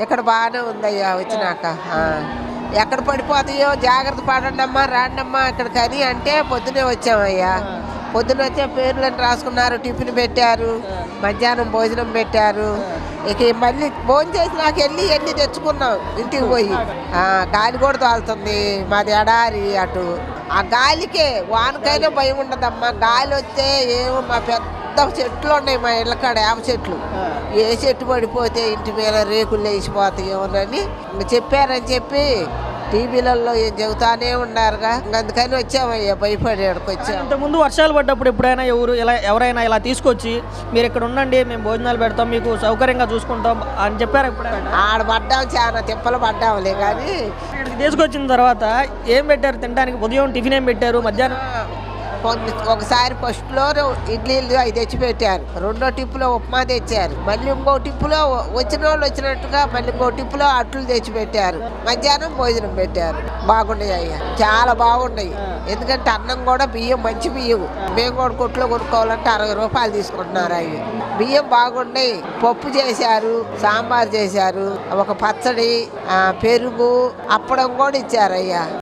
ఇక్కడ బాగానే ఉందయ్యా వచ్చినాక. ఎక్కడ పడిపోతాయో జాగ్రత్త పడండి అమ్మా, రాండి అమ్మా ఇక్కడికని అంటే పొద్దునే వచ్చామయ్యా. పొద్దున వచ్చే పేర్లను రాసుకున్నారు, టిఫిన్ పెట్టారు, మధ్యాహ్నం భోజనం పెట్టారు. ఇక మళ్ళీ భోజనం చేసి నాకు వెళ్ళి తెచ్చుకున్నాం ఇంటికి పోయి. గాలి కూడా తోలుతుంది, మాది ఎడారి అటు. ఆ గాలికే వానకైనా భయం ఉండదమ్మా. గాలి వస్తే ఏమో మా పెద్ద చెట్లు ఉన్నాయి మా ఇళ్ళ కాడ, వేప చెట్లు. ఏ చెట్టు పడిపోతే ఇంటి మీద రేకులు వేసిపోతాయేమోనని చెప్పారని చెప్పి టీవీలలో ఏం చెబుతానే ఉన్నారుగా. అందుకని వచ్చామయ్యా, భయపడి వచ్చాము. ఇంతకుముందు వర్షాలు పడ్డప్పుడు ఎప్పుడైనా ఎవరైనా ఇలా తీసుకొచ్చి మీరు ఇక్కడ ఉండండి, మేము భోజనాలు పెడతాం, మీకు సౌకర్యంగా చూసుకుంటాం అని చెప్పారు ఎప్పుడైనా? ఆడ పడ్డాం, చాలా తిప్పలు పడ్డాంలే. కానీ ఇక్కడికి తీసుకొచ్చిన తర్వాత ఏం పెట్టారు తినడానికి? ఉదయం టిఫిన్ ఏం పెట్టారు? మధ్యాహ్నం ఒకసారి ఫస్ట్లో ఇడ్లీలు అవి తెచ్చి పెట్టారు, రెండో టిప్పులో ఉప్మా తెచ్చారు, మళ్ళీ ఇంకో టిప్పులో వచ్చిన వాళ్ళు వచ్చినట్టుగా మళ్ళీ ఇంకో టిప్పులో అట్లు తెచ్చి పెట్టారు, మధ్యాహ్నం భోజనం పెట్టారు. బాగున్నాయి అయ్యా, చాలా బాగున్నాయి. ఎందుకంటే అన్నం కూడా బియ్యం మంచి బియ్యం. మేము కూడా కొట్లో కొనుక్కోవాలంటే 60 రూపాయలు తీసుకుంటున్నారు. అవి బియ్యం బాగున్నాయి. పప్పు చేశారు, సాంబార్ చేశారు, ఒక పచ్చడి, పెరుగు, అప్పడం కూడా ఇచ్చారు అయ్యా.